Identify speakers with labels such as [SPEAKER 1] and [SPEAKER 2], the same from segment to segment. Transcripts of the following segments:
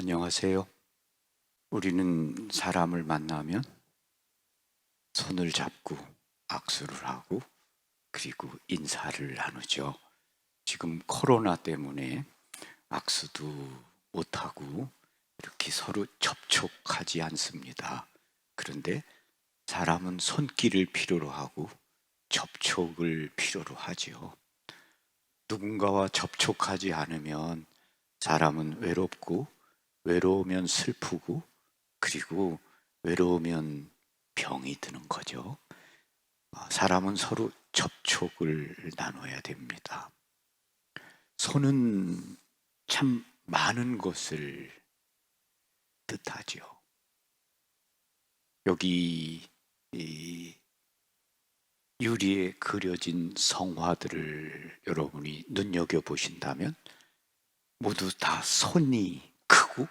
[SPEAKER 1] 안녕하세요. 우리는 사람을 만나면 손을 잡고 악수를 하고 그리고 인사를 나누죠. 지금 코로나 때문에 악수도 못하고 이렇게 서로 접촉하지 않습니다. 그런데 사람은 손길을 필요로 하고 접촉을 필요로 하지요. 누군가와 접촉하지 않으면 사람은 외롭고 외로우면 슬프고 그리고 외로우면 병이 드는 거죠. 사람은 서로 접촉을 나눠야 됩니다. 손은 참 많은 것을 뜻하죠. 여기 이 유리에 그려진 성화들을 여러분이 눈여겨보신다면 모두 다 손이 크고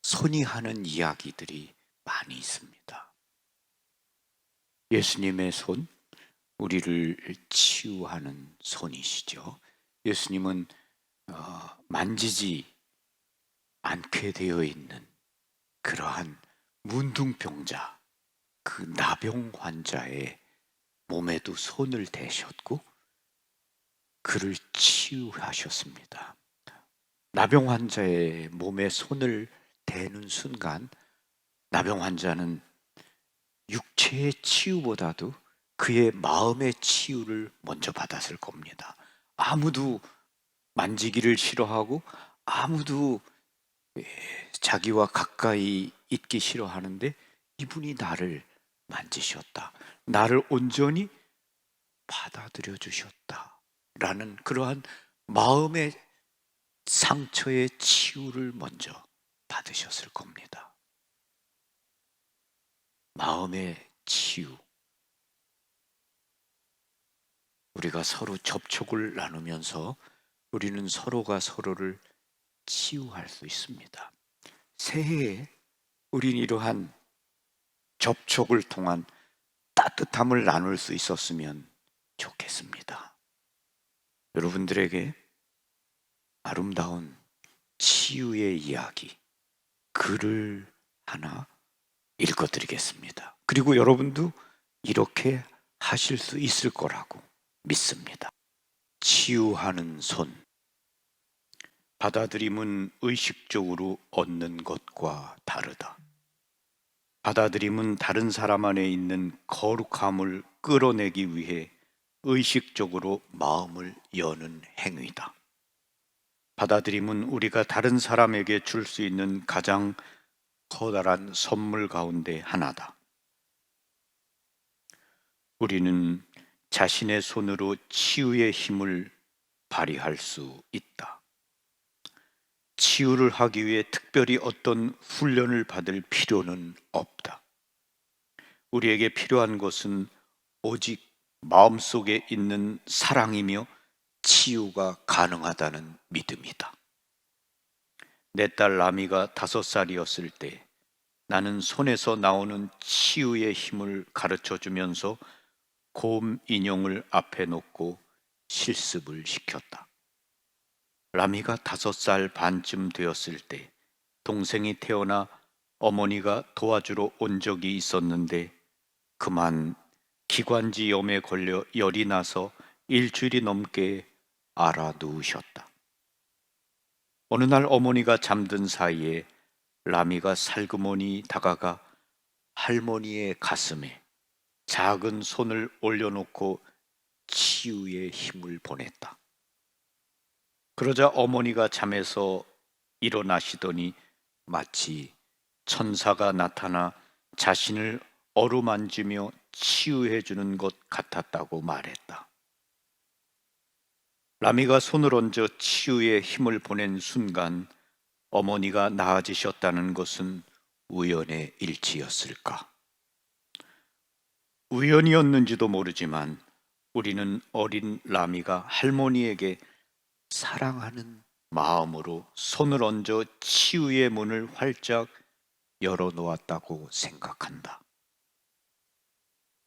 [SPEAKER 1] 손이 하는 이야기들이 많이 있습니다. 예수님의 손, 우리를 치유하는 손이시죠. 예수님은 만지지 않게 되어 있는 그러한 문둥병자, 그 나병 환자의 몸에도 손을 대셨고 그를 치유하셨습니다. 나병 환자의 몸에 손을 대는 순간 나병 환자는 육체의 치유보다도 그의 마음의 치유를 먼저 받았을 겁니다. 아무도 만지기를 싫어하고 아무도 자기와 가까이 있기 싫어하는데 이분이 나를 만지셨다. 나를 온전히 받아들여 주셨다. 라는 그러한 마음의 상처의 치유를 먼저 받으셨을 겁니다. 마음의 치유. 우리가 서로 접촉을 나누면서 우리는 서로가 서로를 치유할 수 있습니다. 새해에 우린 이러한 접촉을 통한 따뜻함을 나눌 수 있었으면 좋겠습니다. 여러분들에게 아름다운 치유의 이야기, 글을 하나 읽어드리겠습니다. 그리고 여러분도 이렇게 하실 수 있을 거라고 믿습니다. 치유하는 손. 받아들임은 의식적으로 얻는 것과 다르다. 받아들임은 다른 사람 안에 있는 거룩함을 끌어내기 위해 의식적으로 마음을 여는 행위다. 받아들임은 우리가 다른 사람에게 줄 수 있는 가장 커다란 선물 가운데 하나다. 우리는 자신의 손으로 치유의 힘을 발휘할 수 있다. 치유를 하기 위해 특별히 어떤 훈련을 받을 필요는 없다. 우리에게 필요한 것은 오직 마음속에 있는 사랑이며 치유가 가능하다는 믿음이다. 내 딸 라미가 5살이었을 때 나는 손에서 나오는 치유의 힘을 가르쳐 주면서 곰 인형을 앞에 놓고 실습을 시켰다. 라미가 5살 반쯤 되었을 때 동생이 태어나 어머니가 도와주러 온 적이 있었는데 그만 기관지염에 걸려 열이 나서 일주일이 넘게 알아 누우셨다. 어느 날 어머니가 잠든 사이에 라미가 살그머니 다가가 할머니의 가슴에 작은 손을 올려놓고 치유의 힘을 보냈다. 그러자 어머니가 잠에서 일어나시더니 마치 천사가 나타나 자신을 어루만지며 치유해 주는 것 같았다고 말했다. 라미가 손을 얹어 치유의 힘을 보낸 순간 어머니가 나아지셨다는 것은 우연의 일치였을까? 우연이었는지도 모르지만 우리는 어린 라미가 할머니에게 사랑하는 마음으로 손을 얹어 치유의 문을 활짝 열어놓았다고 생각한다.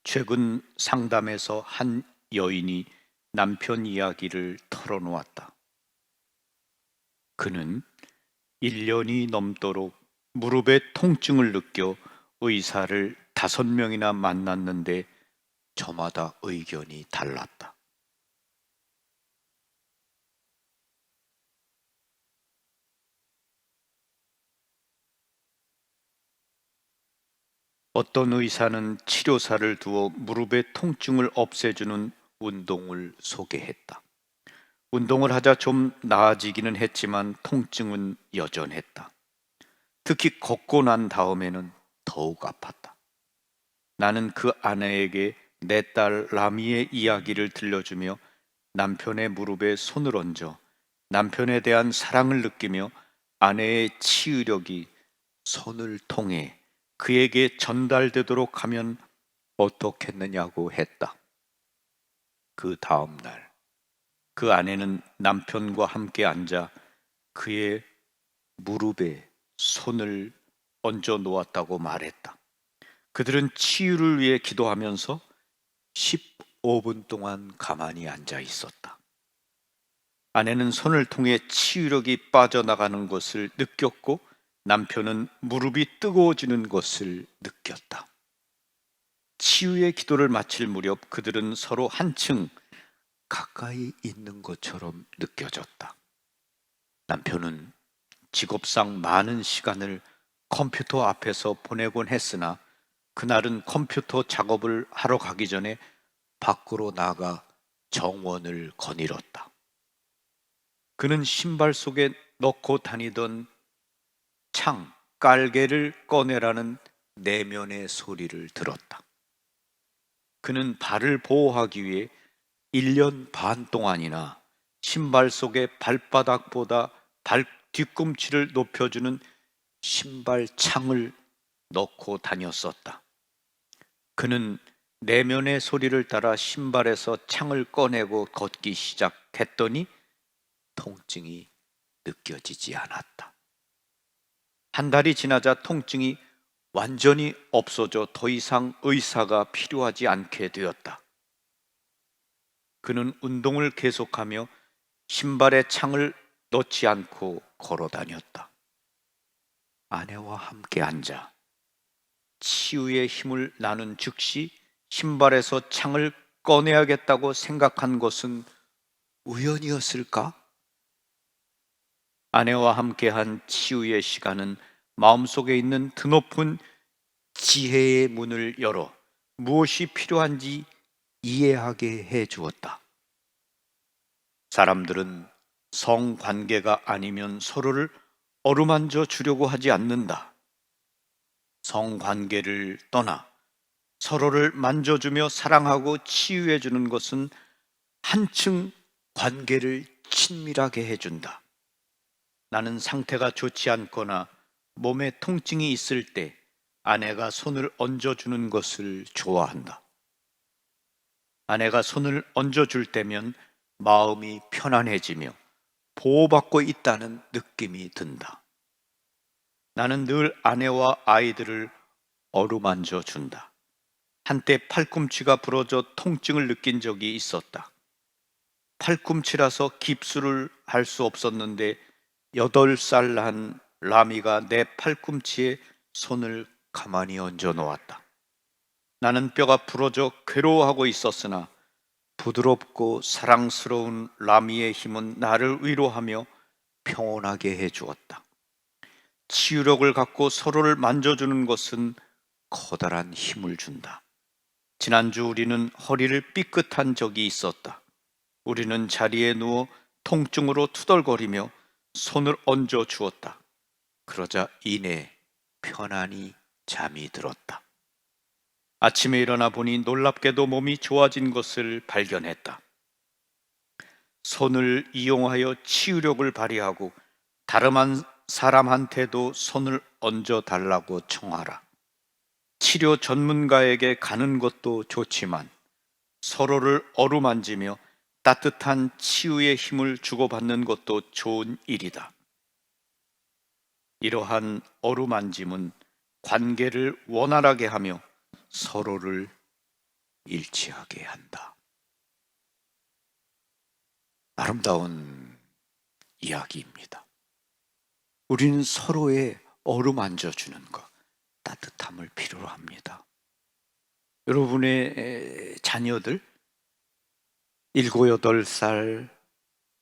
[SPEAKER 1] 최근 상담에서 한 여인이 남편 이야기를 털어놓았다. 그는 1년이 넘도록 무릎에 통증을 느껴 의사를 5명이나 만났는데 저마다 의견이 달랐다. 어떤 의사는 치료사를 두어 무릎의 통증을 없애주는 운동을 소개했다. 운동을 하자 좀 나아지기는 했지만 통증은 여전했다. 특히 걷고 난 다음에는 더욱 아팠다. 나는 그 아내에게 내 딸 라미의 이야기를 들려주며 남편의 무릎에 손을 얹어 남편에 대한 사랑을 느끼며 아내의 치유력이 손을 통해 그에게 전달되도록 하면 어떻겠느냐고 했다. 그 다음 날 그 아내는 남편과 함께 앉아 그의 무릎에 손을 얹어 놓았다고 말했다. 그들은 치유를 위해 기도하면서 15분 동안 가만히 앉아 있었다. 아내는 손을 통해 치유력이 빠져나가는 것을 느꼈고 남편은 무릎이 뜨거워지는 것을 느꼈다. 치유의 기도를 마칠 무렵 그들은 서로 한층 가까이 있는 것처럼 느껴졌다. 남편은 직업상 많은 시간을 컴퓨터 앞에서 보내곤 했으나 그날은 컴퓨터 작업을 하러 가기 전에 밖으로 나가 정원을 거닐었다. 그는 신발 속에 넣고 다니던 깔개를 꺼내라는 내면의 소리를 들었다. 그는 발을 보호하기 위해 1년 반 동안이나 신발 속에 발바닥보다 발 뒤꿈치를 높여주는 신발 창을 넣고 다녔었다. 그는 내면의 소리를 따라 신발에서 창을 꺼내고 걷기 시작했더니 통증이 느껴지지 않았다. 한 달이 지나자 통증이 완전히 없어져 더 이상 의사가 필요하지 않게 되었다. 그는 운동을 계속하며 신발에 창을 넣지 않고 걸어 다녔다. 아내와 함께 앉아 치유의 힘을 나눈 즉시 신발에서 창을 꺼내야겠다고 생각한 것은 우연이었을까? 아내와 함께한 치유의 시간은 마음속에 있는 드높은 지혜의 문을 열어 무엇이 필요한지 이해하게 해 주었다. 사람들은 성관계가 아니면 서로를 어루만져 주려고 하지 않는다. 성관계를 떠나 서로를 만져주며 사랑하고 치유해 주는 것은 한층 관계를 친밀하게 해준다. 나는 상태가 좋지 않거나 몸에 통증이 있을 때 아내가 손을 얹어주는 것을 좋아한다. 아내가 손을 얹어줄 때면 마음이 편안해지며 보호받고 있다는 느낌이 든다. 나는 늘 아내와 아이들을 어루만져 준다. 한때 팔꿈치가 부러져 통증을 느낀 적이 있었다. 팔꿈치라서 깁스를 할 수 없었는데 8살 난 라미가 내 팔꿈치에 손을 가만히 얹어 놓았다. 나는 뼈가 부러져 괴로워하고 있었으나 부드럽고 사랑스러운 라미의 힘은 나를 위로하며 평온하게 해 주었다. 치유력을 갖고 서로를 만져주는 것은 커다란 힘을 준다. 지난주 우리는 허리를 삐끗한 적이 있었다. 우리는 자리에 누워 통증으로 투덜거리며 손을 얹어 주었다. 그러자 이내 편안히 잠이 들었다. 아침에 일어나 보니 놀랍게도 몸이 좋아진 것을 발견했다. 손을 이용하여 치유력을 발휘하고 다른 한 사람한테도 손을 얹어 달라고 청하라. 치료 전문가에게 가는 것도 좋지만 서로를 어루만지며 따뜻한 치유의 힘을 주고받는 것도 좋은 일이다. 이러한 어루만짐은 관계를 원활하게 하며 서로를 일치하게 한다. 아름다운 이야기입니다. 우리는 서로의 어루만져 주는 것, 따뜻함을 필요로 합니다. 여러분의 자녀들 7, 8살,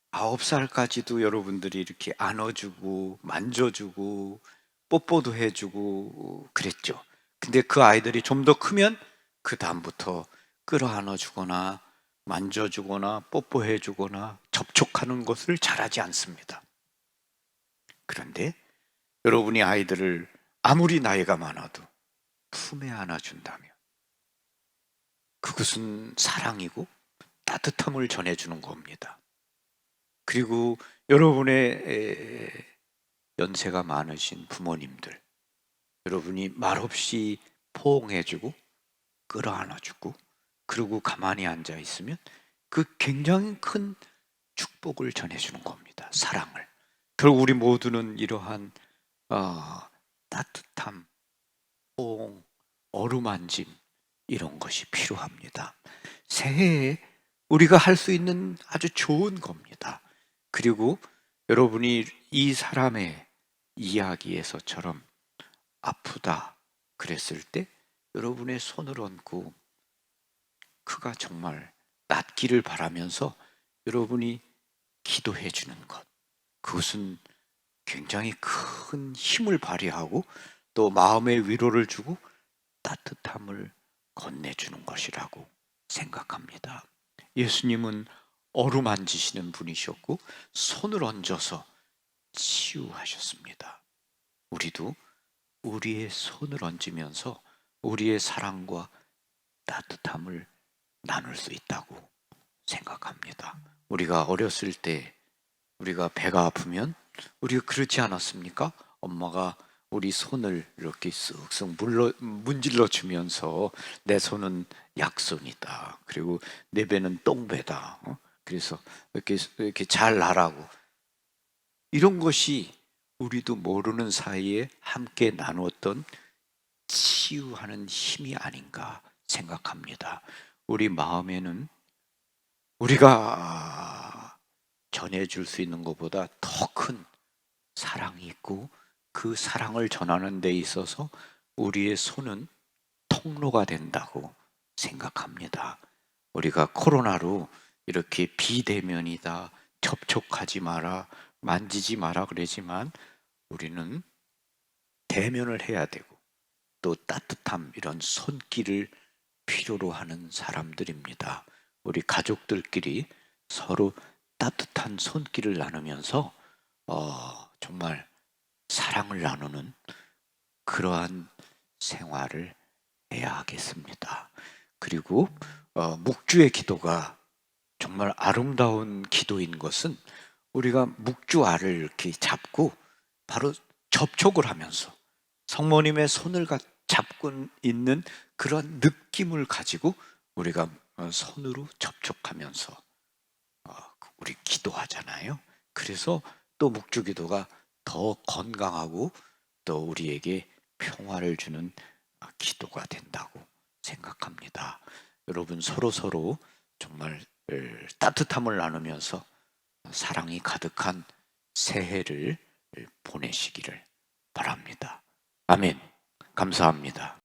[SPEAKER 1] 9살까지도 여러분들이 이렇게 안아주고 만져주고 뽀뽀도 해주고 그랬죠. 근데 그 아이들이 좀 더 크면 그 다음부터 끌어안아 주거나 만져주거나 뽀뽀해 주거나 접촉하는 것을 잘하지 않습니다. 그런데 여러분이 아이들을 아무리 나이가 많아도 품에 안아준다면 그것은 사랑이고 따뜻함을 전해주는 겁니다. 그리고 여러분의 연세가 많으신 부모님들, 여러분이 말없이 포옹해주고 끌어안아주고 그리고 가만히 앉아 있으면 그 굉장히 큰 축복을 전해주는 겁니다. 사랑을. 결국 우리 모두는 이러한 따뜻함, 포옹, 어루만짐 이런 것이 필요합니다. 새해에 우리가 할 수 있는 아주 좋은 겁니다. 그리고 여러분이 이 사람의 이야기에서처럼 아프다 그랬을 때 여러분의 손을 얹고 그가 정말 낫기를 바라면서 여러분이 기도해 주는 것, 그것은 굉장히 큰 힘을 발휘하고 또 마음의 위로를 주고 따뜻함을 건네주는 것이라고 생각합니다. 예수님은 어루만지시는 분이셨고 손을 얹어서 치유하셨습니다. 우리도 우리의 손을 얹으면서 우리의 사랑과 따뜻함을 나눌 수 있다고 생각합니다. 우리가 어렸을 때 우리가 배가 아프면 우리가 그렇지 않았습니까? 엄마가 우리 손을 이렇게 쓱쓱 문질러 주면서 내 손은 약손이다. 그리고 내 배는 똥배다. 그래서 이렇게 잘 나라고. 이런 것이 우리도 모르는 사이에 함께 나누었던 치유하는 힘이 아닌가 생각합니다. 우리 마음에는 우리가 전해줄 수 있는 것보다 더 큰 사랑이 있고 그 사랑을 전하는 데 있어서 우리의 손은 통로가 된다고 생각합니다. 우리가 코로나로 이렇게 비대면이다, 접촉하지 마라, 만지지 마라 그러지만 우리는 대면을 해야 되고 또 따뜻함 이런 손길을 필요로 하는 사람들입니다. 우리 가족들끼리 서로 따뜻한 손길을 나누면서 정말 사랑을 나누는 그러한 생활을 해야 하겠습니다. 그리고 묵주의 기도가 정말 아름다운 기도인 것은 우리가 묵주알을 이렇게 잡고 바로 접촉을 하면서 성모님의 손을 잡고 있는 그런 느낌을 가지고 우리가 손으로 접촉하면서 우리 기도하잖아요. 그래서 또 묵주 기도가 더 건강하고 또 우리에게 평화를 주는 기도가 된다고 생각합니다. 여러분 서로 정말 따뜻함을 나누면서 사랑이 가득한 새해를 보내시기를 바랍니다. 아멘. 감사합니다.